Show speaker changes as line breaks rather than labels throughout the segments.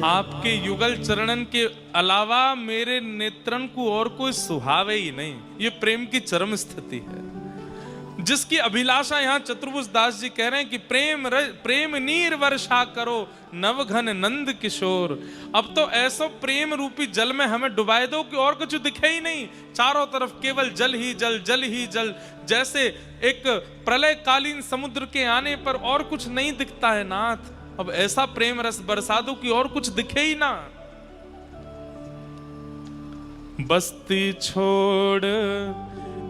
आपके युगल चरणन के अलावा मेरे नेत्रन को और कोई सुहावे ही नहीं। ये प्रेम की चरम स्थिति है, जिसकी अभिलाषा यहाँ चतुर्भुज दास जी कह रहे हैं कि प्रेम नीर वर्षा करो नवघन नंद किशोर। अब तो ऐसा प्रेम रूपी जल में हमें डुबाए दो कि और कुछ दिखे ही नहीं, चारों तरफ केवल जल ही जल, जल ही जल। जैसे एक प्रलय कालीन समुद्र के आने पर और कुछ नहीं दिखता है नाथ, अब ऐसा प्रेम रस बरसा दो कि और कुछ दिखे ही ना। बस्ती छोड़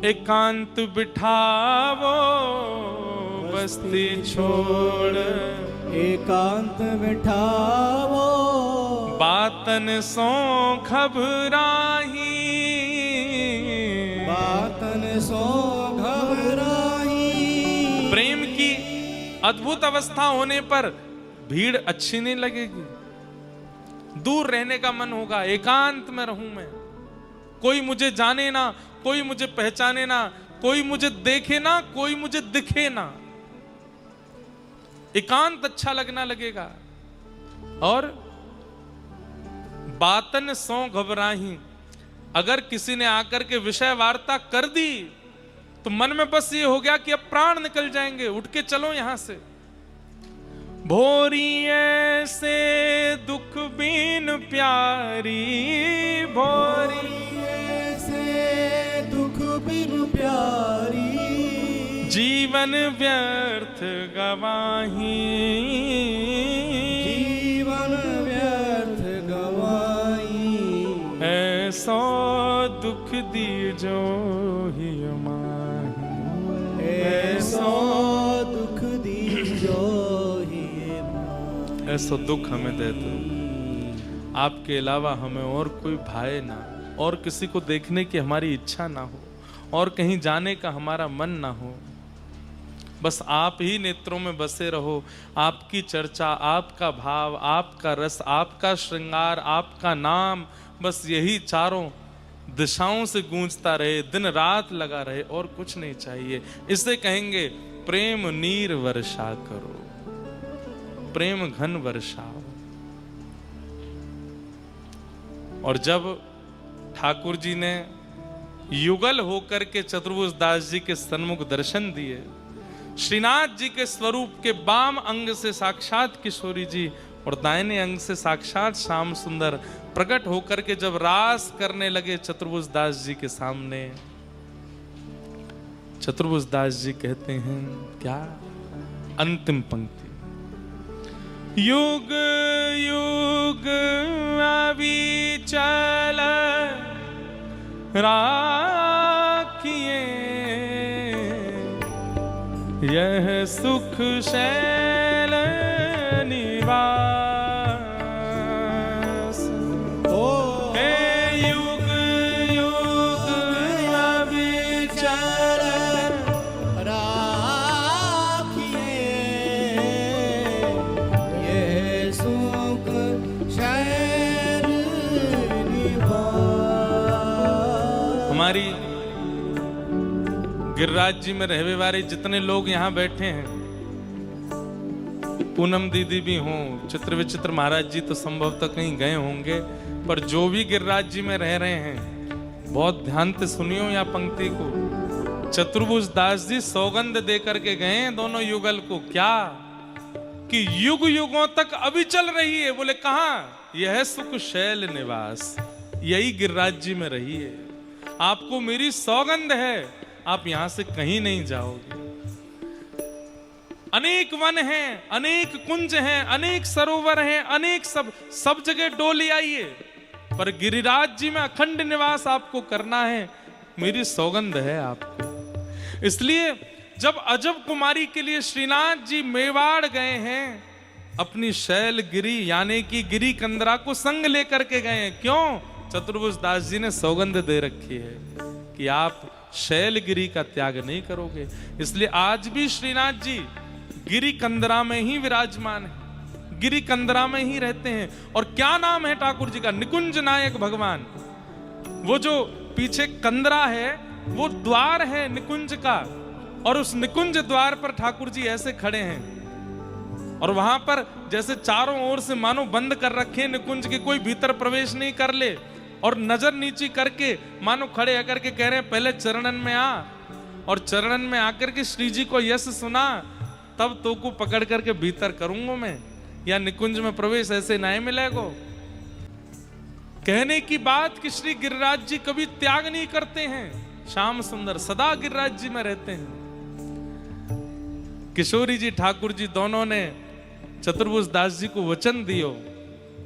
एकांत बिठावो, बस्ती छोड़
एकांत बिठावो,
बातन सो घबराही,
बातन सो घबराही।
प्रेम की अद्भुत अवस्था होने पर भीड़ अच्छी नहीं लगेगी, दूर रहने का मन होगा, एकांत में रहूं मैं, कोई मुझे जाने ना, कोई मुझे पहचाने ना, कोई मुझे देखे ना, कोई मुझे दिखे ना, एकांत अच्छा लगना लगेगा। और बातन सो घबराही, अगर किसी ने आकर के विषय वार्ता कर दी तो मन में बस ये हो गया कि अब प्राण निकल जाएंगे, उठ के चलो यहां से। भोरी ऐसे दुख बीन प्यारी, भोरी
दुख बिन प्यारी,
जीवन व्यर्थ गवाही,
जीवन व्यर्थ गवाही।
ऐसो दुख दीजो ही माही,
ऐसो दुख दीजो ही माही।
ऐसो दुख हमें दे दो, आपके अलावा हमें और कोई भाए ना, और किसी को देखने की हमारी इच्छा ना हो, और कहीं जाने का हमारा मन ना हो, बस आप ही नेत्रों में बसे रहो। आपकी चर्चा, आपका भाव, आपका रस, आपका श्रृंगार, आपका नाम, बस यही चारों दिशाओं से गूंजता रहे, दिन रात लगा रहे, और कुछ नहीं चाहिए। इसे कहेंगे प्रेम नीर वर्षा करो, प्रेम घन वर्षाओ। और जब ठाकुर जी ने युगल होकर के चतुर्भुज दास जी के सन्मुख दर्शन दिए, श्रीनाथ जी के स्वरूप के बाम अंग से साक्षात किशोरी जी और दाहिने अंग से साक्षात श्याम सुंदर प्रकट होकर के जब रास करने लगे चतुर्भुज दास जी के सामने, चतुर्भुज दास जी कहते हैं क्या, अंतिम पंक्ति, युग युग अविचल राखिए, यह सुख शैल निवास। हे युग युग
अविचल राखिए, यह सुख शैल निवास।
हमारी गिरिराज जी में रहने वाले जितने लोग यहाँ बैठे हैं, पूनम दीदी भी हों, चित्र विचित्र महाराज जी तो संभवतः कहीं गए होंगे, पर जो भी गिरिराज जी में रह रहे हैं, बहुत ध्यान से सुनियो या पंक्ति को। चतुर्भुज दास जी सौगंध दे करके गए हैं दोनों युगल को, क्या कि युग युगों तक अभी चल रही है। बोले कहां, यह सुख शैल निवास, यही गिरिराज जी में रही है। आपको मेरी सौगंध है, आप यहां से कहीं नहीं जाओगे। अनेक वन हैं, अनेक कुंज हैं, अनेक सरोवर हैं, अनेक सब जगह डोली आइए, पर गिरिराज जी में अखंड निवास आपको करना है, मेरी सौगंध है आपको। इसलिए जब अजब कुमारी के लिए श्रीनाथ जी मेवाड़ गए हैं, अपनी शैल गिरी यानी कि गिरी कंदरा को संग लेकर के गए हैं। क्यों? चतुर्भुज दास जी ने सौगंध दे रखी है कि आप शैलगिरी का त्याग नहीं करोगे। इसलिए आज भी श्रीनाथ जी गिरी कंदरा में ही विराजमान है, गिरी कंदरा में ही रहते हैं। और क्या नाम है ठाकुर जी का? निकुंज नायक भगवान। वो जो पीछे कंदरा है वो द्वार है निकुंज का, और उस निकुंज द्वार पर ठाकुर जी ऐसे खड़े हैं और वहां पर जैसे चारों ओर से मानो बंद कर रखे निकुंज के, कोई भीतर प्रवेश नहीं कर ले, और नजर नीची करके मानो खड़े आकर के कह रहे हैं पहले चरणन में आ, और चरणन में आकर के श्री जी को यश सुना, तब तो को पकड़ करके भीतर करूंगा मैं, या निकुंज में प्रवेश ऐसे नहीं मिलेगा। कहने की बात कि श्री गिरिराज जी कभी त्याग नहीं करते हैं, श्याम सुंदर सदा गिरिराज जी में रहते हैं। किशोरी जी ठाकुर जी दोनों ने चतुर्भुज दास जी को वचन दियो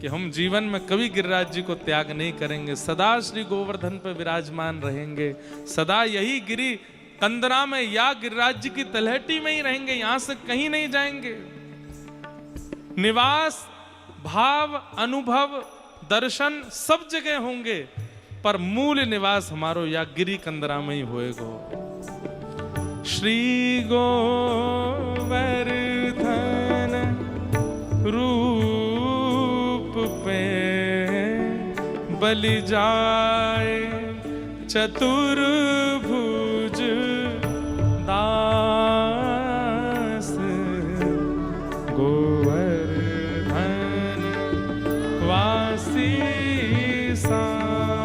कि हम जीवन में कभी गिरिराज जी को त्याग नहीं करेंगे, सदा श्री गोवर्धन पर विराजमान रहेंगे, सदा यही गिरी कंदरा में या गिरिराज जी की तलहटी में ही रहेंगे, यहां से कहीं नहीं जाएंगे। निवास, भाव, अनुभव, दर्शन सब जगह होंगे, पर मूल निवास हमारो या गिरी कंदरा में ही होएगा। श्री गोवर्धन रूप पे बलि जाए चतुर्भुज दास, गोवर्धन वासी
सावरे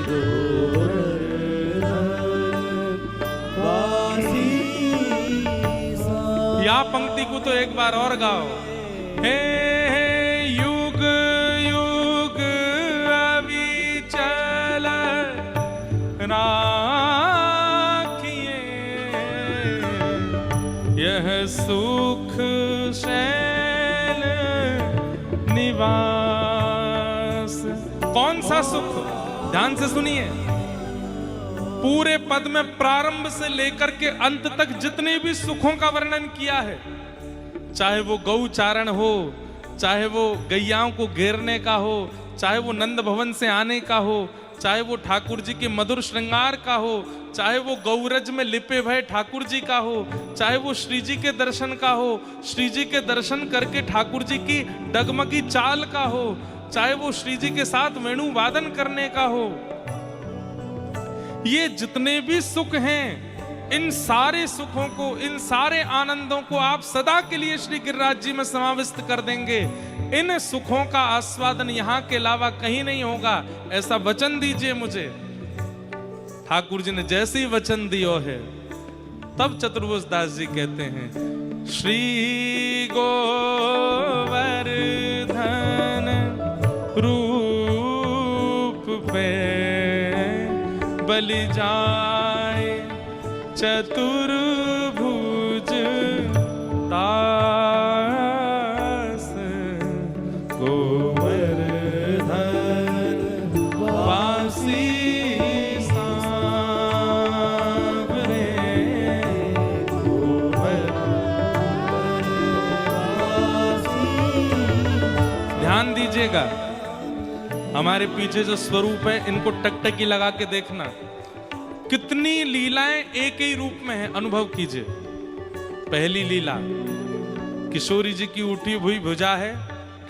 गोवर्धन वासी
या पंक्ति को तो एक बार और गाओ। हे युग युग अविचल राखिए यह सुख शैल निवास। कौन सा सुख? ध्यान से सुनिए, पूरे पद में प्रारंभ से लेकर के अंत तक जितने भी सुखों का वर्णन किया है, चाहे वो गौचारण हो, चाहे वो गैयाओं को घेरने का हो, चाहे वो नंद भवन से आने का हो, चाहे वो ठाकुर जी के मधुर श्रृंगार का हो, चाहे वो गौरज में लिपे भय ठाकुर जी का हो, चाहे वो श्री जी के दर्शन का हो, श्री जी के दर्शन करके ठाकुर जी की डगमगी चाल का हो, चाहे वो श्री जी के साथ वेणु वादन करने का हो, ये जितने भी सुख हैं, इन सारे सुखों को, इन सारे आनंदों को आप सदा के लिए श्री गिरिराज जी में समाविष्ट कर देंगे। इन सुखों का आस्वादन यहाँ के अलावा कहीं नहीं होगा, ऐसा वचन दीजिए मुझे। ठाकुर जी ने जैसे ही वचन दियो है, तब चतुर्भुज दास जी कहते हैं श्री गोवर्धन रूप पे बलि जाए चतुर्भुज दास, गोवर्धन वासी सावरे गोवर्धन वासी। ध्यान दीजिएगा, हमारे पीछे जो स्वरूप है इनको टकटकी लगा के देखना, कितनी लीलाएं एक ही रूप में है, अनुभव कीजिए। पहली लीला, किशोरी जी की उठी हुई भुजा है,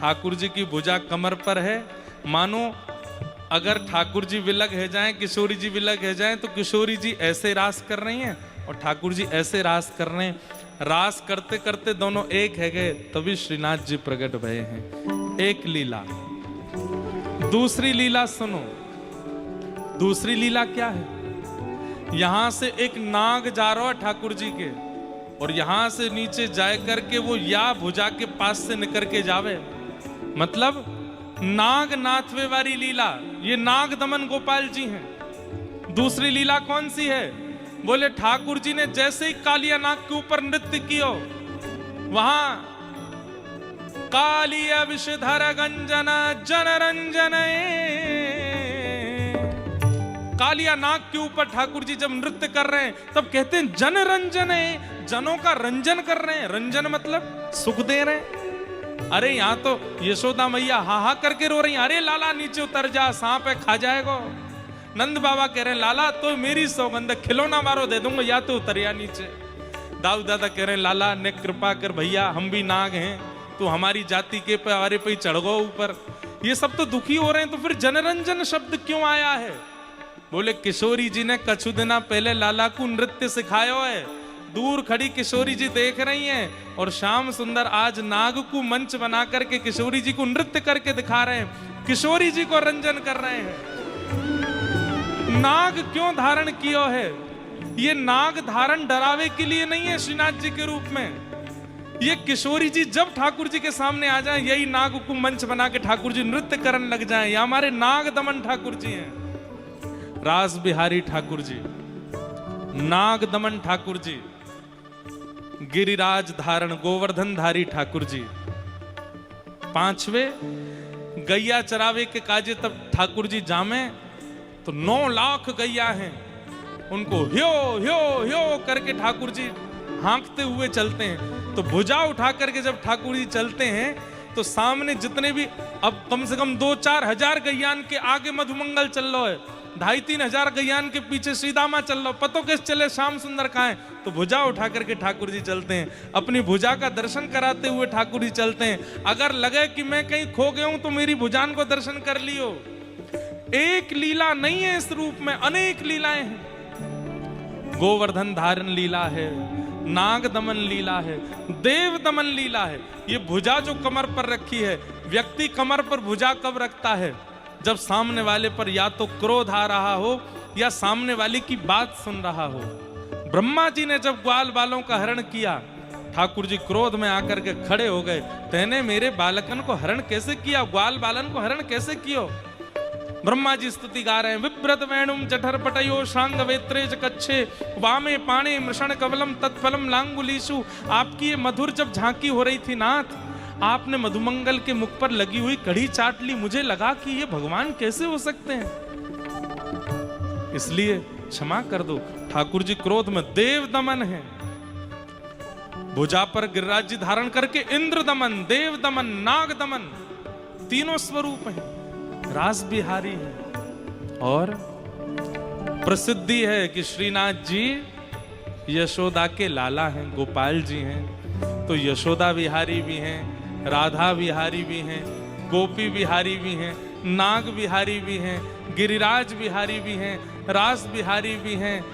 ठाकुर जी की भुजा कमर पर है, मानो अगर ठाकुर जी विलग है जाएं, किशोरी जी विलग है जाएं, तो किशोरी जी ऐसे रास कर रही हैं और ठाकुर जी ऐसे रास कर रहे हैं। रास करते करते दोनों एक है गए, तभी श्रीनाथ जी प्रकट भये हैं। एक लीला। दूसरी लीला सुनो, दूसरी लीला क्या है? यहां से एक नाग जा रहा है ठाकुर जी के, और यहां से नीचे जाए करके वो या भुजा के पास से निकल के जावे, मतलब नाग नाथवे वाली लीला। ये नाग दमन गोपाल जी हैं। दूसरी लीला कौन सी है? बोले ठाकुर जी ने जैसे ही कालिया नाग के ऊपर नृत्य किया, वहां कालिया विषधर गंजन जनरंजन, कालिया नाग के ऊपर ठाकुर जी जब नृत्य कर रहे हैं तब कहते हैं जनरंजन है, जनों का रंजन कर रहे हैं। रंजन मतलब सुख दे रहे हैं। अरे यहाँ तो यशोदा मैया हा हा करके रो रही, अरे लाला नीचे उतर जा, सांप है खा जाएगा। नंद बाबा कह रहे हैं लाला तो मेरी सौगंध, खिलौना मारो दे दूंगा, या तो उतर या नीचे। दाऊ दादा कह रहे हैं लाला ने कृपा कर भैया, हम भी नाग हैं, तो हमारी जाति के पारे पे चढ़ गो ऊपर। ये सब तो दुखी हो रहे हैं, तो फिर जनरंजन शब्द क्यों आया है? बोले किशोरी जी ने कछु दिना पहले लाला को नृत्य सिखाया है। दूर खड़ी किशोरी जी देख रही हैं और श्याम सुंदर आज नाग को मंच बना करके किशोरी जी को नृत्य करके दिखा रहे हैं, किशोरी जी को रंजन कर रहे हैं। नाग क्यों धारण किया है? ये नाग धारण डरावे के लिए नहीं है श्रीनाथ जी के रूप में। ये किशोरी जी जब ठाकुर जी के सामने आ जाएं, यही नाग को मंच बना के ठाकुर जी नृत्य करने लग जाएं। ये हमारे नाग दमन ठाकुर जी हैं, रास बिहारी ठाकुर जी, नाग दमन ठाकुर जी, गिरिराज धारण गोवर्धन धारी ठाकुर जी। पांचवे गैया चरावे के काजे तब ठाकुर जी जामे तो 9 लाख गैया हैं, उनको ह्यो ह्यो ह्यो करके ठाकुर जी हाँकते हुए चलते हैं। तो भुजा उठा करके जब ठाकुर जी चलते हैं तो सामने जितने भी, अब कम से कम 2-4 हजार गैयान के आगे मधुमंगल चल रहा है, 2,500-3 हजार गैयान के पीछे श्रीदामा चल रहा, पतो कैसे चले श्याम सुंदर कहाँ है? तो भुजा उठा करके ठाकुर जी चलते हैं, अपनी भुजा का दर्शन कराते हुए ठाकुर जी चलते हैं। अगर लगे कि मैं कहीं खो गया हूं तो मेरी भुजान को दर्शन कर लियो। एक लीला नहीं है इस रूप में, अनेक लीलाएं हैं। गोवर्धन धारण लीला है, नाग दमन लीला है, देव दमन लीला है। ये भुजा जो कमर पर रखी है, व्यक्ति कमर पर भुजा कब रखता है? जब सामने वाले पर या तो क्रोध आ रहा हो या सामने वाले की बात सुन रहा हो। ब्रह्मा जी ने जब ग्वाल बालों का हरण किया, ठाकुर जी क्रोध में आकर के खड़े हो गए, तेने मेरे बालकन को हरण कैसे किया, ग्वाल बालन को हरण कैसे कियो? ब्रह्मा जी स्तुति गा रहे हैं, विव्रत वेणुम जठर पटयो शांग वेत्रेज कच्छे वामे पाणे मृषण कवलम तत्फलम लांगुलीशु। आपकी ये मधुर जब झांकी हो रही थी नाथ, आपने मधुमंगल के मुख पर लगी हुई कढ़ी चाट ली, मुझे लगा कि ये भगवान कैसे हो सकते हैं, इसलिए क्षमा कर दो। ठाकुर जी क्रोध में देव दमन है, भुजा पर गिरिराज जी धारण करके इंद्र दमन, देव दमन, नाग दमन, तीनों स्वरूप हैं, रास बिहारी है। और प्रसिद्धि है कि श्रीनाथ जी यशोदा के लाला हैं, गोपाल जी हैं, तो यशोदा बिहारी भी हैं, राधा बिहारी भी हैं, गोपी बिहारी भी हैं, नाग बिहारी भी हैं, गिरिराज बिहारी भी हैं, रास बिहारी भी हैं,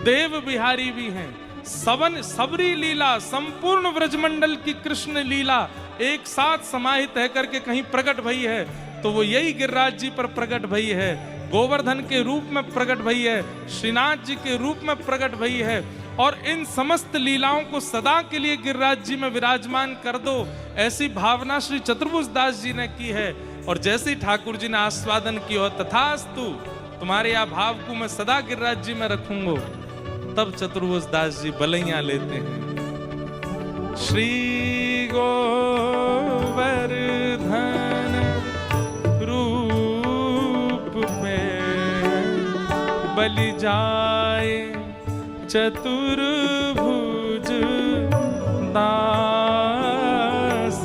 देव बिहारी भी हैं। सबरी लीला, संपूर्ण व्रजमंडल की कृष्ण लीला एक साथ समाहित है करके कहीं प्रकट भई है तो वो यही गिरिराज जी पर प्रकट भई है, गोवर्धन के रूप में प्रकट भई है, श्रीनाथ जी के रूप में प्रकट भई है। और इन समस्त लीलाओं को सदा के लिए गिरिराज जी में विराजमान कर दो, ऐसी भावना श्री चतुर्भुज दास जी ने की है। और जैसे ही ठाकुर जी ने आस्वादन की हो, तथास्तु, तुम्हारे या भाव को मैं सदा गिरिराज जी में रखूंगा, तब चतुर्भुज दास जी बलैया लेते हैं। श्री गोवर्धन रूप में बलि जाए चतुर्भुज दास,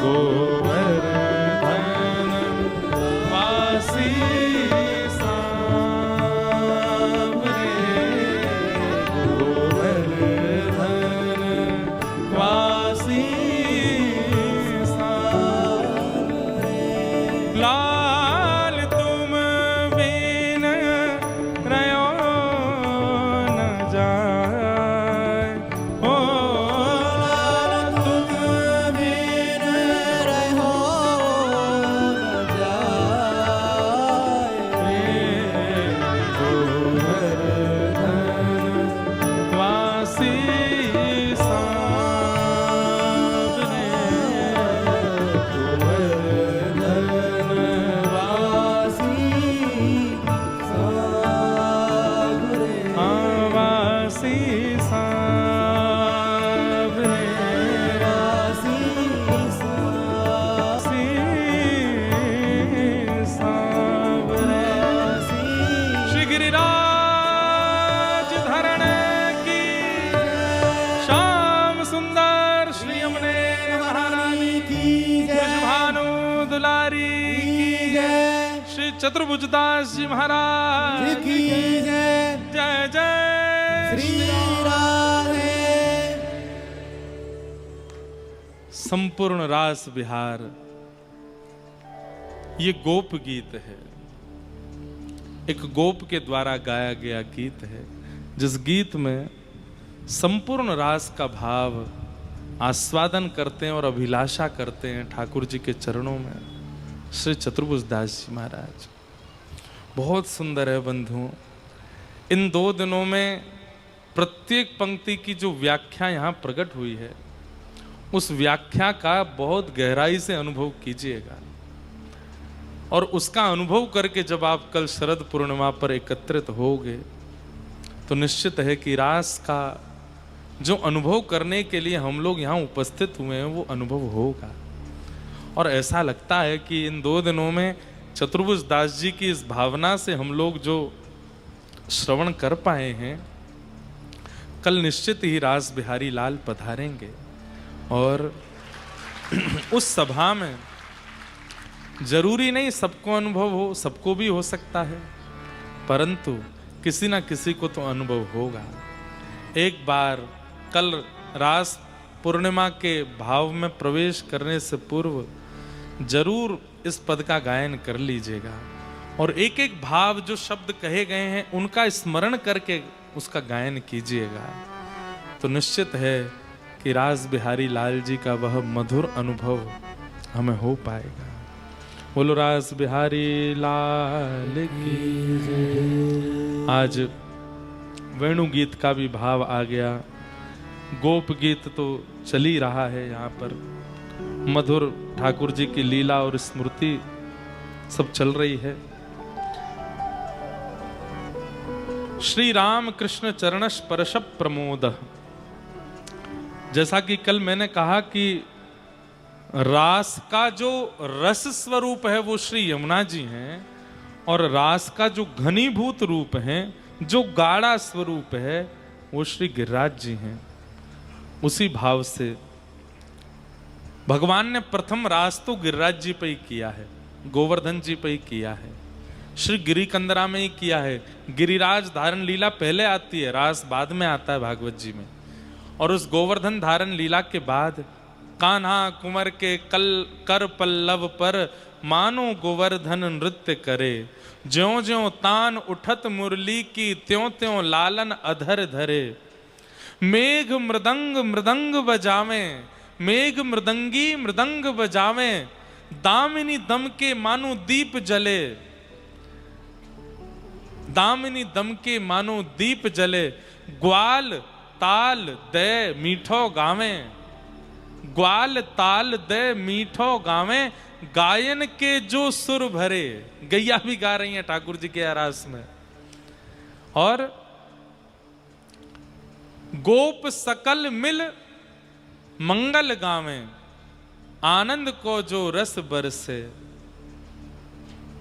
गोवर्धन वासी सांवरे, गोवर्धन वासी सांवरे। लाल तुम बिन रयो न जाए, ओ
लाल तुम बिन रहो न जाए,
गोवर्धन वासी सांवरे,
गोवर्धन वासी सांवरे,
वासी सांवरे,
वासी
सांवरे। श्री गिरिराज धरण की, श्याम सुंदर श्री यमुने महारानी
की जय,
भानु दुलारी
की जय,
श्री चतुर्भुजदास जी महाराज
की जय,
जय जय
श्री राधे।
संपूर्ण रास बिहार ये गोप गीत है, एक गोप के द्वारा गाया गया गीत है, जिस गीत में संपूर्ण रास का भाव आस्वादन करते हैं और अभिलाषा करते हैं ठाकुर जी के चरणों में। श्री चतुर्भुज दास जी महाराज बहुत सुंदर है बंधुओं। इन 2 दिनों में प्रत्येक पंक्ति की जो व्याख्या यहाँ प्रकट हुई है, उस व्याख्या का बहुत गहराई से अनुभव कीजिएगा, और उसका अनुभव करके जब आप कल शरद पूर्णिमा पर एकत्रित होगे तो निश्चित है कि रास का जो अनुभव करने के लिए हम लोग यहाँ उपस्थित हुए हैं वो अनुभव होगा। और ऐसा लगता है कि इन 2 दिनों में चतुर्भुज दास जी की इस भावना से हम लोग जो श्रवण कर पाए हैं, कल निश्चित ही रास बिहारी लाल पधारेंगे और उस सभा में जरूरी नहीं सबको अनुभव हो, सबको भी हो सकता है, परंतु किसी ना किसी को तो अनुभव होगा। एक बार कल रास पूर्णिमा के भाव में प्रवेश करने से पूर्व जरूर इस पद का गायन कर लीजिएगा, और एक एक भाव जो शब्द कहे गए हैं उनका स्मरण करके उसका गायन कीजिएगा, तो निश्चित है कि रास बिहारी लाल जी का वह मधुर अनुभव हमें हो पाएगा। बोलो रास बिहारी लाल की जय। आज वेणु गीत का भी भाव आ गया, गोप गीत तो चल ही रहा है यहाँ पर, मधुर ठाकुर जी की लीला और स्मृति सब चल रही है। श्री राम कृष्ण चरण स्पर्श प्रमोद। जैसा कि कल मैंने कहा कि रास का जो रस स्वरूप है वो श्री यमुना जी हैं, और रास का जो घनीभूत रूप है, जो गाढ़ा स्वरूप है, वो श्री गिरिराज जी हैं। उसी भाव से भगवान ने प्रथम रास तो गिरिराज जी पे ही किया है, गोवर्धन जी पे ही किया है, श्री गिरी कंदरा में ही किया है। गिरिराज धारण लीला पहले आती है, रास बाद में आता है भागवत जी में। और उस गोवर्धन धारण लीला के बाद कान्हा कुंवर के कर पल्लव पर मानो गोवर्धन नृत्य करे, ज्यों ज्यों तान उठत मुरली की त्यों त्यों लालन अधर धरे। मेघ मृदंग मृदंग बजावे, मेघ मृदंगी मृदंग बजावे, दामिनी दम के मानो दीप जले, दामिनी दम के मानो दीप जले। ग्वाल ताल दे मीठो गावे, ग्वाल ताल दे मीठो गावे, गायन के जो सुर भरे। गैया भी गा रही हैं ठाकुर जी के आरास में। और गोप सकल मिल मंगल गावे, आनंद को जो रस बरसे।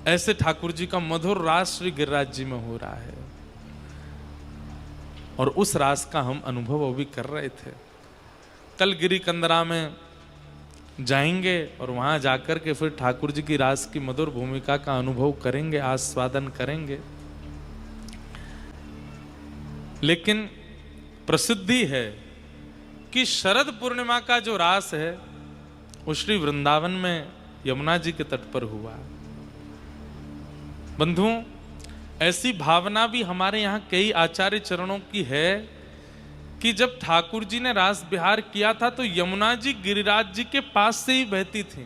ऐसे ठाकुर जी का मधुर रास श्री गिरिराज जी में हो रहा है, और उस रास का हम अनुभव अभी कर रहे थे। कल गिरी कंदरा में जाएंगे और वहां जाकर के फिर ठाकुर जी की रास की मधुर भूमिका का अनुभव करेंगे, आस्वादन करेंगे। लेकिन प्रसिद्धि है कि शरद पूर्णिमा का जो रास है वो श्री वृंदावन में यमुना जी के तट पर हुआ। बंधुओं, ऐसी भावना भी हमारे यहाँ कई आचार्य चरणों की है कि जब ठाकुर जी ने रास विहार किया था तो यमुना जी गिरिराज जी के पास से ही बहती थी।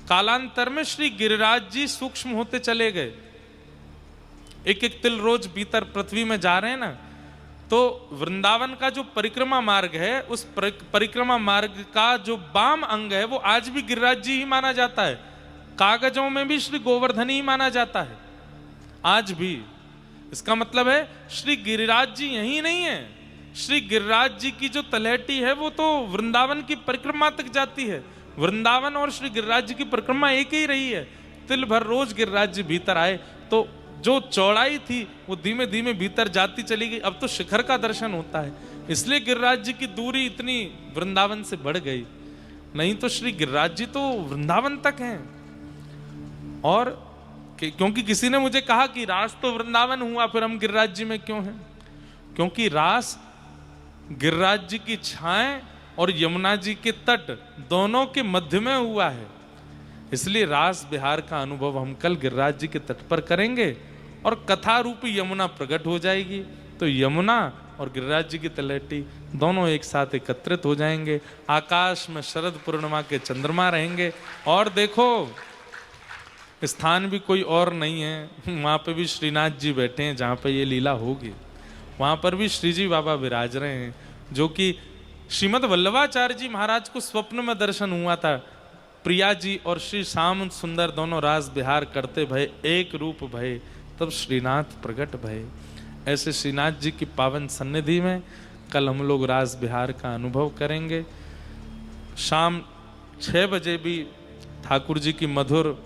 कालांतर में श्री गिरिराज जी सूक्ष्म होते चले गए। एक एक तिल रोज भीतर पृथ्वी में जा रहे हैं ना, तो वृंदावन का जो परिक्रमा मार्ग है, उस परिक्रमा मार्ग का जो वाम अंग है वो आज भी गिरिराज जी ही माना जाता है। कागजों में भी श्री गोवर्धन ही माना जाता है आज भी। इसका मतलब है श्री गिरिराज जी यही नहीं है, श्री गिरिराज जी की जो तलहटी है वो तो वृंदावन की परिक्रमा तक जाती है। वृंदावन और श्री गिरिराज जी की परिक्रमा एक ही रही है। तिल भर रोज गिरिराज जी भीतर आए तो जो चौड़ाई थी वो धीमे धीमे भीतर जाती चली गई। अब तो शिखर का दर्शन होता है, इसलिए गिरिराज जी की दूरी इतनी वृंदावन से बढ़ गई। नहीं तो श्री गिरिराज जी तो वृंदावन तक हैं। और क्योंकि किसी ने मुझे कहा कि रास तो वृंदावन हुआ, फिर हम गिरिराज जी में क्यों हैं? क्योंकि रास गिरिराज जी की छाएं और यमुना जी के तट दोनों के मध्य में हुआ है। इसलिए रास बिहार का अनुभव हम कल गिरिराज जी के तट पर करेंगे और कथा रूपी यमुना प्रकट हो जाएगी। तो यमुना और गिरिराज जी की तलहटी दोनों एक साथ एकत्रित हो जाएंगे। आकाश में शरद पूर्णिमा के चंद्रमा रहेंगे। और देखो स्थान भी कोई और नहीं है, वहाँ पे भी श्रीनाथ जी बैठे हैं जहाँ पे ये लीला होगी। वहाँ पर भी श्री जी बाबा विराज रहे हैं, जो कि श्रीमद वल्लभाचार्य जी महाराज को स्वप्न में दर्शन हुआ था। प्रिया जी और श्री श्याम सुंदर दोनों रास विहार करते भय, एक रूप भय, तब श्रीनाथ प्रकट भय। ऐसे श्रीनाथ जी की पावन सन्निधि में कल हम लोग रास विहार का अनुभव करेंगे। शाम 6 बजे भी ठाकुर जी की मधुर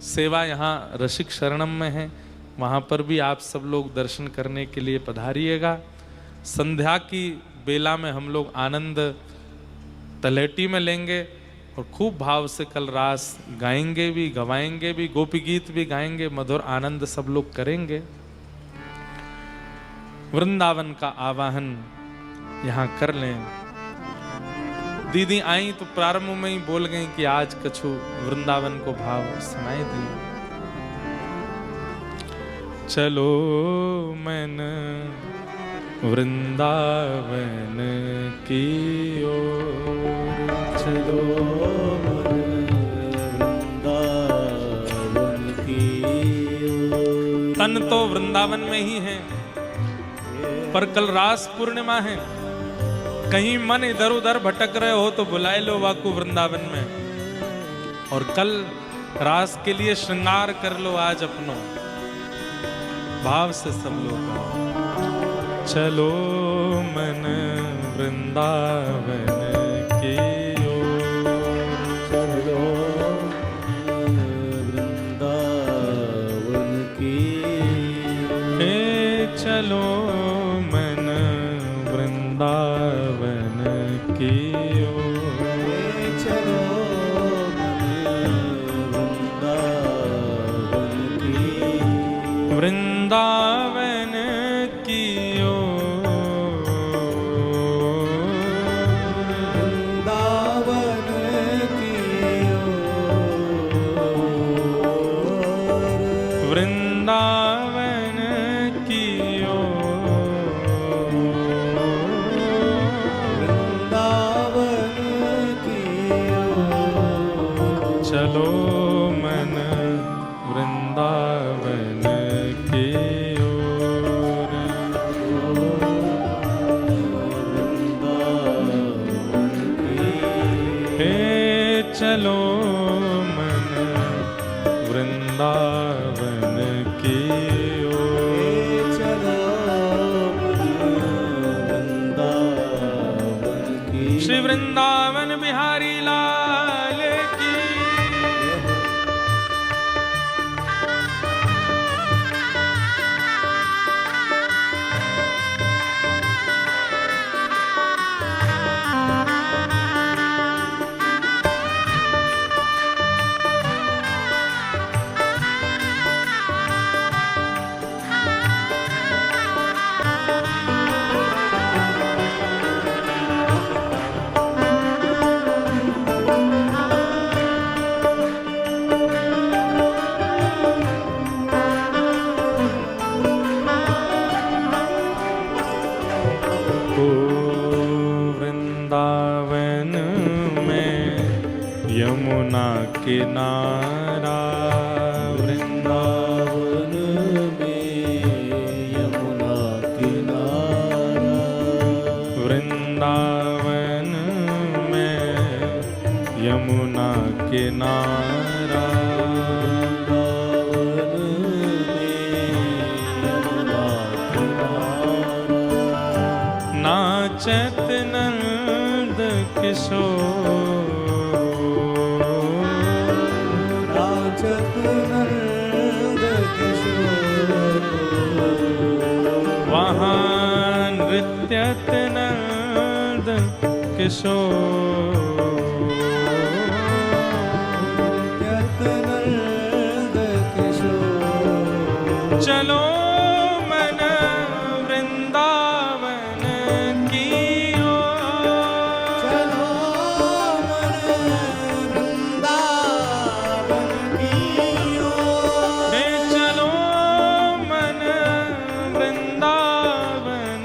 सेवा यहाँ रसिक शरणम में है, वहाँ पर भी आप सब लोग दर्शन करने के लिए पधारिएगा। संध्या की बेला में हम लोग आनंद तलहटी में लेंगे और खूब भाव से कल रास गाएंगे भी, गवाएंगे भी, गोपी गीत भी गाएंगे, मधुर आनंद सब लोग करेंगे। वृंदावन का आवाहन यहाँ कर लें। दीदी आई तो प्रारंभ में ही बोल गई कि आज कछु वृंदावन को भाव सुनाई दी। चलो मन वृंदावन की ओर,
चलो मन वृंदावन की ओर।
तन तो वृंदावन में ही है, पर कल रास पूर्णिमा है। कहीं मन इधर उधर भटक रहे हो तो बुलाए लो वाकु वृंदावन में, और कल रास के लिए श्रृंगार कर लो आज अपनो भाव से सब लोग। चलो मन वृंदावन की ओर,
चलो वृंदावन की
हे चलो मन वृंदावन की ओर,
चलो वृंदावन की
वृंदावन की ओर,
वृंदावन की ओर,
वृंदावन की ओर,
वृंदावन की ओर।
चलो मन वृंदावन की ओर, हे चलो मन वृंदावन की ओर।
चलो वृंदावन की
श्री वृंदावन बिहारी लाल की। वृंदावन में यमुना किनारा,
वृंदावन में यमुना किनारा,
वृंदावन में यमुना किनारा,
वृंदावन में यमुना किनारा।
नाचत नंद किशोर,
नाचत नंद किशोर,
वहाँ नृत्यत नंद किशोर,
नृत्यत नंद किशोर।
चलो मन वृंदावन की ओर,
चलो मन वृंदावन की ओर।
हे चलो मन वृंदावन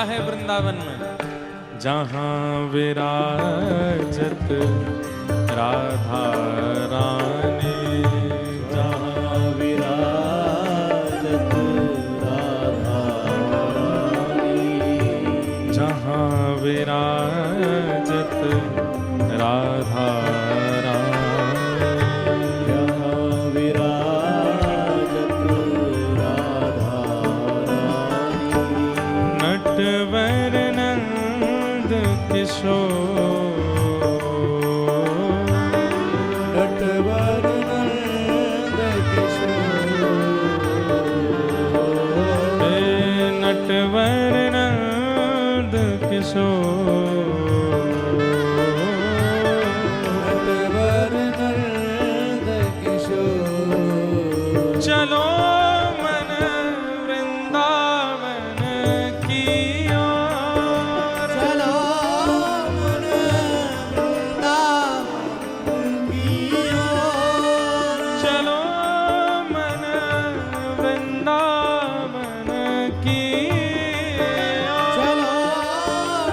क्या है वृंदावन में? जहाँ विराजत राधा रानी,
जहाँ विराजत राधा रानी,
जहाँ विराजत राधा रानी,
जहाँ विराजत राधा रानी,
नटवर नंद किशोर,
नटवर नंद किशोर,
हे नटवर नंद किशोर,
नटवर नंद किशोर,
चलो मन वृंदावन की ओर,
चलो मन वृंदावन की ओर,
चलो मन वृंदावन की ओर।
चलो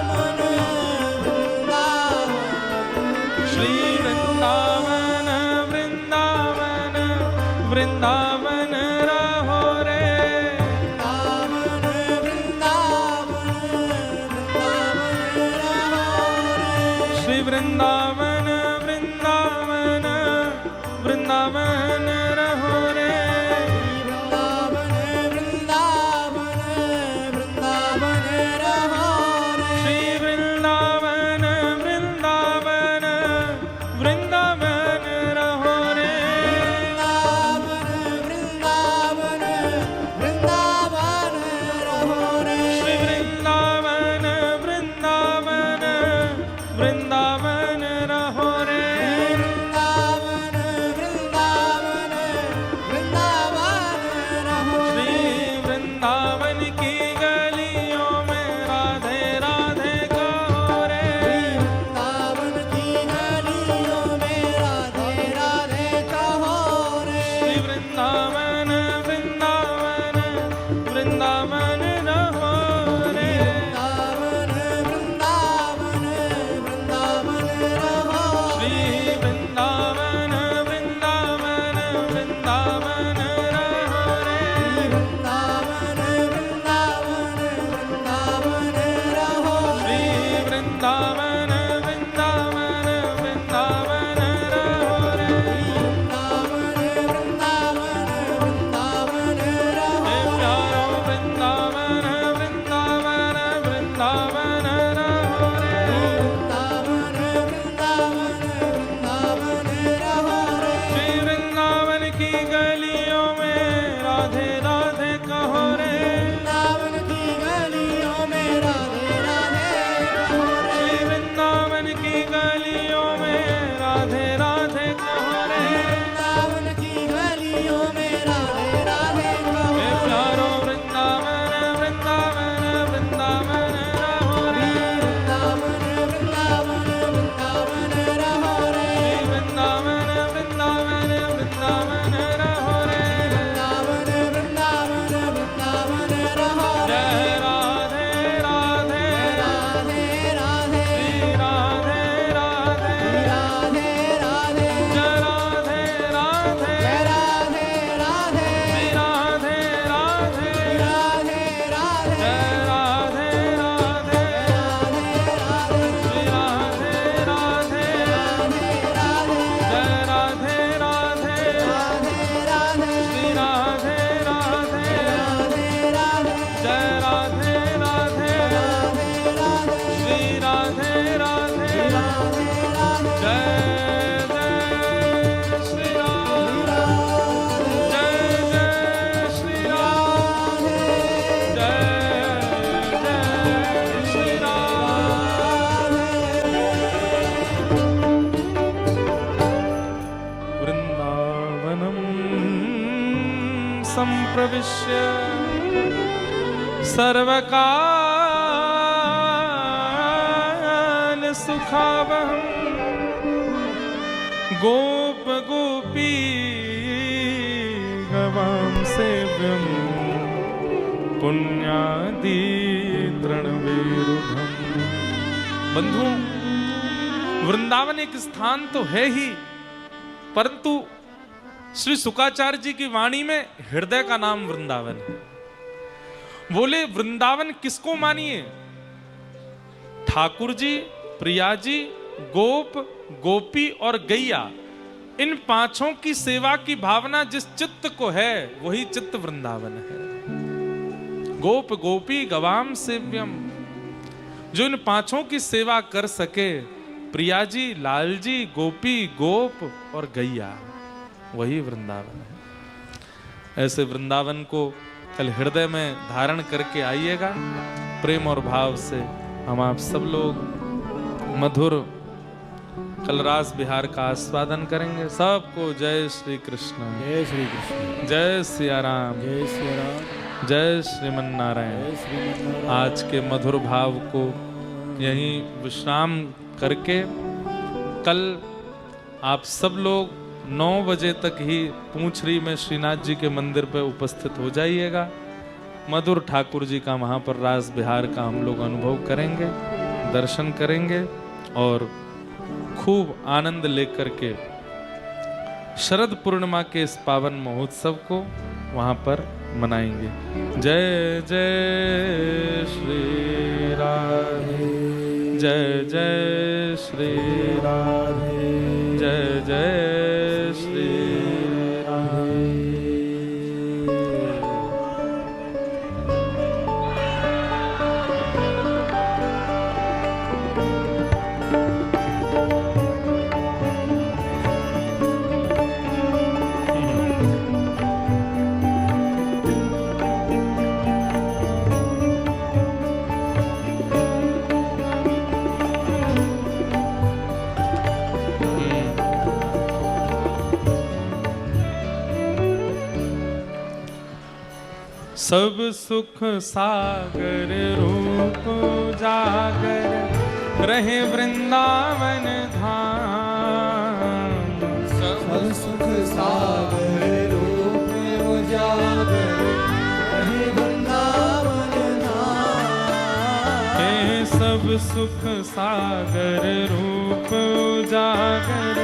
मन वृंदावन
श्री वृंदावन वृंदावन वृंदावन रहो रे,
वृंदावन वृंदावन
श्री वृंदावन वृंदावन वृंदावन रहो रे,
वृंदावन वृंदावन वृंदावन रहो रे,
श्री वृंदावन वृंदावन वृंदावन रहो रे,
वृंदावन वृंदावन वृंदावन रहो रे,
श्री वृंदावन वृंदावन वृंदावन रहो रे,
वृंदावन वृंदावन वृंदावन रहो
श्री वृंदावन की गलियों में राधे राधे कहो रे,
वृंदावन की गलियों में राधे राधे कहो रे,
श्री वृंदावन वृंदावन वृंदावन रहो रे,
वृंदावन वृंदावन वृंदावन रहो
श्री वृंदावन वृंदावन वृंदावन रहो रे,
वृंदावन वृंदावन वृंदावन रहो
श्री वृंदावन वृंदावन वृंदावन रहो रे,
वृंदावन वृंदावन वृंदावन रहो
हे प्यारो वृंदावन वृंदावन वृंदावन रहो रे,
वृंदावन वृंदावन वृंदावन रहो रे,
श्री वृंदावन की गलियों में राधे राधे कहो रे,
वृंदावन की गलियों में राधे राधे कहो रे,
श्री वृंदावन की गलियों में राधे राधे कहो रे,
वृंदावन की गलियों में राधे राधे कहो
हे प्यारो वृंदावन वृंदावन वृंदावन रहो रे,
वृंदावन वृंदावन वृंदावन रहो रे,
श्री वृंदावन वृंदावन वृंदावन रहो रे,
वृंदावन वृंदावन वृंदावन रहो रे,
जय राधे राधे
राधे राधे
श्री राधे राधे
राधे राधे
जय राधे राधे
जय राधे राधे
श्री राधे राधे
राधे राधे
जय राधे राधे श्री राधे राधे जय राधे राधे श्री राधे राधे जय राधे राधे श्री राधे राधे जय जय श्री राम जय जय श्री राम जय जय श्री राम। वृंदावनम संप्रविश्य सर्वकाल सुखावहम् गोप गोपी गवां सेव्यं पुण्यादि तृणविग्रहम् बंधुओं, वृंदावन एक स्थान तो है ही, परंतु श्री शुकाचार्य जी की वाणी में हृदय का नाम वृंदावन है। बोले वृंदावन किसको मानिए? ठाकुर जी, प्रिया जी, गोप, गोपी और गैया, इन पांचों की सेवा की भावना जिस चित्त को है वही चित्त वृंदावन है। गोप गोपी गवाम सेव्यम, जो इन पांचों की सेवा कर सके, प्रिया जी, लाल जी, गोपी, गोप और गैया, वही वृंदावन है। ऐसे वृंदावन को कल हृदय में धारण करके आइएगा। प्रेम और भाव से हम आप सब लोग मधुर कल रास बिहार का आस्वादन करेंगे। सबको जय श्री कृष्ण,
जय श्री कृष्ण,
जय सिया राम,
जय श्री राम,
जय श्रीमन नारायण।
जय श्रीमन नारायण।
आज के मधुर भाव को यहीं विश्राम करके कल आप सब लोग 9 बजे तक ही पूंछरी में श्रीनाथ जी के मंदिर पर उपस्थित हो जाइएगा। मधुर ठाकुर जी का वहाँ पर रास बिहार का हम लोग अनुभव करेंगे, दर्शन करेंगे और खूब आनंद लेकर के शरद पूर्णिमा के इस पावन महोत्सव को वहाँ पर मनाएंगे। जय जय श्री राधे, जय जय श्री राधे, जय जय श्री राधे। सब सुख सागर रूप जागर रहे वृंदावन धाम।
सब सुख सागर रूप उजागर रहे वृंदावन धाम।
हे सब सुख सागर रूप उजागर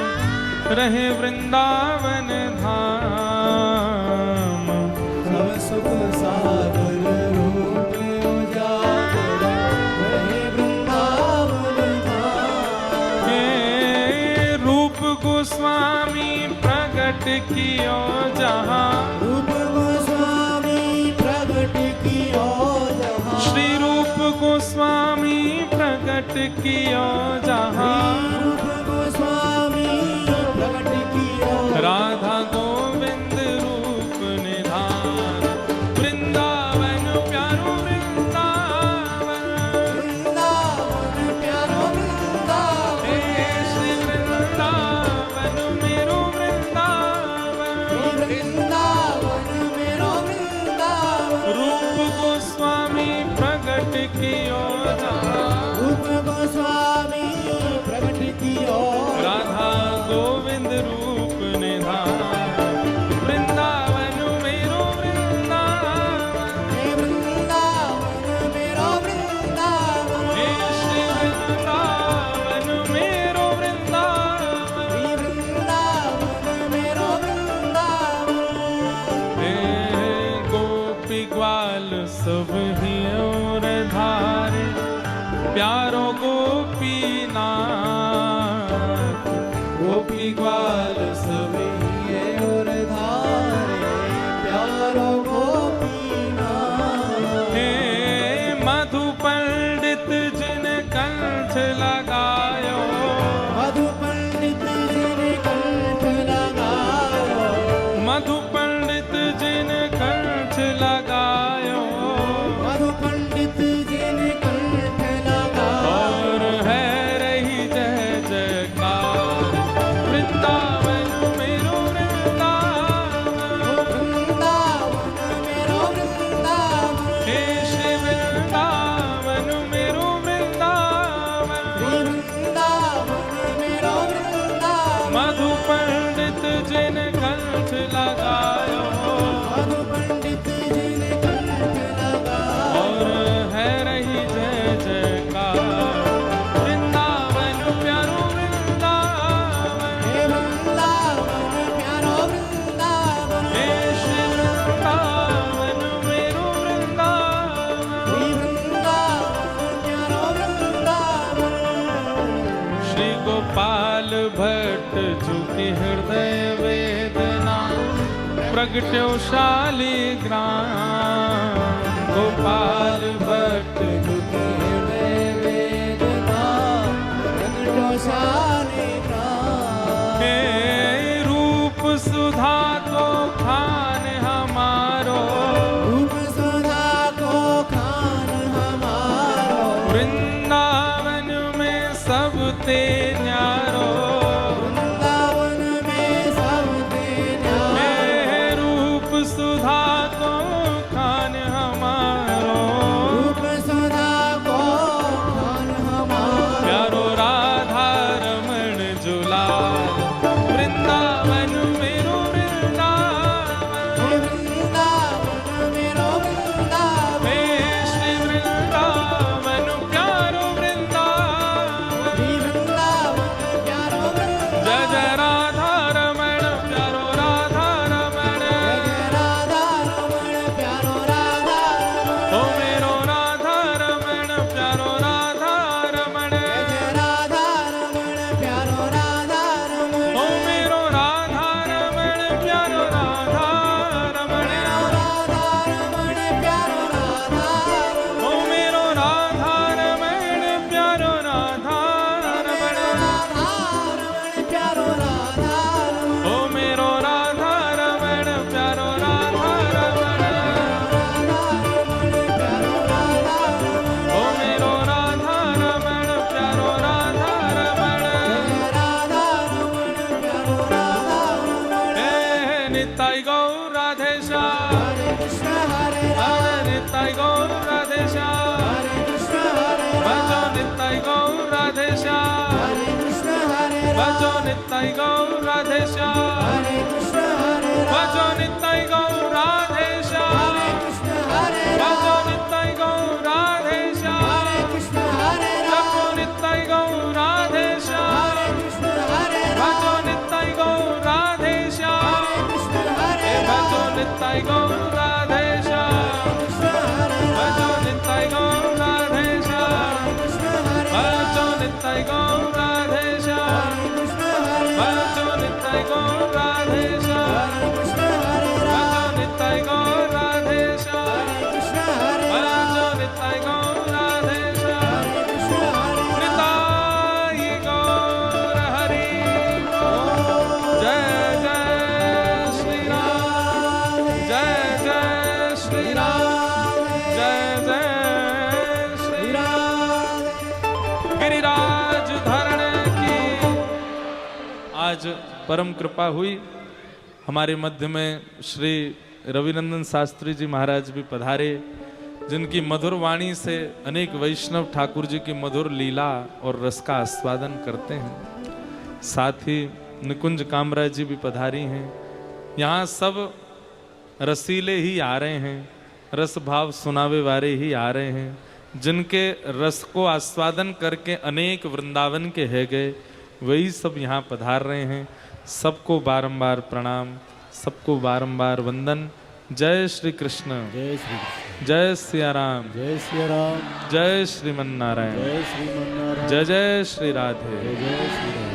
रहे वृंदावन धाम।
सब सुख सागर रूप उजागर रहे वृंदावन धाम।
हे रूप गोस्वामी प्रगट कियो जहाँ,
रूप गोस्वामी प्रगट कियो जहाँ।
श्री रूप गोस्वामी प्रगट कियो जहाँ।
रूप गोस्वामी प्रगट कियो
राधा गोविंद रूप निधान, वृंदावन प्यारो वृंदावन,
वृंदावन प्यारो वृंदावन।
हे श्री वृंदावन मेरो वृंदावन।
वृंदावन मेरो वृंदावन।
रूप गोस्वामी प्रगट कियो जहाँ,
रूप गोस्वामी प्रगट कियो
राधा गोविंद रूप निधान, वृंदावन मेरो वृंदावन।
हे वृंदावन मेरो वृंदावन।
हे श्री वृंदावन मेरो वृंदावन।
हे वृंदावन मेरो वृंदावन।
हे गोपी ग्वाल सब ही और धारे, प्यारो गोपी नाथ।
गोपी ग्वाल सभी और धारे, प्यारो गोपीनाथ।
हे मधु पंडित जिन कंठ लगायो,
मधु पंडित जिन कंठ लगायो।
मधु पंडित जिन कंठ लगायो,
मधु पंडित जिन कंठ लगायो।
और है रही जय जयकार वृंदावन श्री गोपाल भट्ट झुकी हृदय वेदना प्रगट्यो शालिग्राम गोपाल भट्ट
झुकी हृदय वेदना प्रगट्यो शालिग्राम।
हे रूप सुधा को खान हमारो
रूप सुधा को खान हमारो
वृंदावन में सब ते न्यारो
वृंदावन में सब ते न्यारो।
हे रूप सुधा को खान हमारो
रूप सुधा को खान हमारो
प्यारो राधा रमण जुलाल वृंदावन मेरो वृंदावन
वृंदावन मेरो वृंदावन।
हे श्री वृंदावन प्यारो वृंदावन
श्री वृंदावन प्यारो वृंदावन।
जय जय राधा रमण प्यारो राधा रमण
जय राधा रमण प्यारो राधा रमण।
ओ मेरो राधा रमण प्यारो राधा रमण
जय राधा रमण प्यारो राधा रमण।
ओ मेरो राधा रमण प्यारो राधा रमण
राधा रमण प्यारो राधा रमण।
ओ मेरो राधा रमण प्यारो राधा रमण
राधा रमण प्यारो राधा रमण।
ओ मेरो राधा रमण प्यारो राधा रमण ओ मेरो राधा रमण प्यारो राधा रमण हे निताई गौर राधेशा हरे निताई गौर राधेशा भजो निताई गौर राधेशा भजो निताई गौर राधेशा भजो निताई गौर राधेशा भजो निताई गौर राधेशा जपो निताई गौर राधेशा भजो निताई गौर राधेशा भजो निताई गौर राधेशा भजो निताई गौर राधेशा भजो निताई गौर राधेशा भजो निताई गौर राधेशा भजो निताई गौर राधेशा भजो निताई गौर राधेशा निताई गौर हरि जय जय श्री राम जय जय श्री राम जय जय श्री राम गिरिराज धरण की आज परम कृपा हुई। हमारे मध्य में श्री रविनंदन शास्त्री जी महाराज भी पधारे, जिनकी मधुर वाणी से अनेक वैष्णव ठाकुर जी की मधुर लीला और रस का आस्वादन करते हैं। साथ ही निकुंज कामरा जी भी पधारी हैं। यहाँ सब रसीले ही आ रहे हैं, रस भाव सुनावे वाले ही आ रहे हैं, जिनके रस को आस्वादन करके अनेक वृंदावन के है गए, वही सब यहाँ पधार रहे हैं। सबको बारंबार प्रणाम, सबको बारंबार वंदन। जय श्री कृष्ण,
जय श्री कृष्ण,
जय सिया राम,
जय श्री राम,
जय श्रीमन नारायण,
जय श्रीमन्नारायण,
जय जय श्री राधे।
जय जय श्री राम।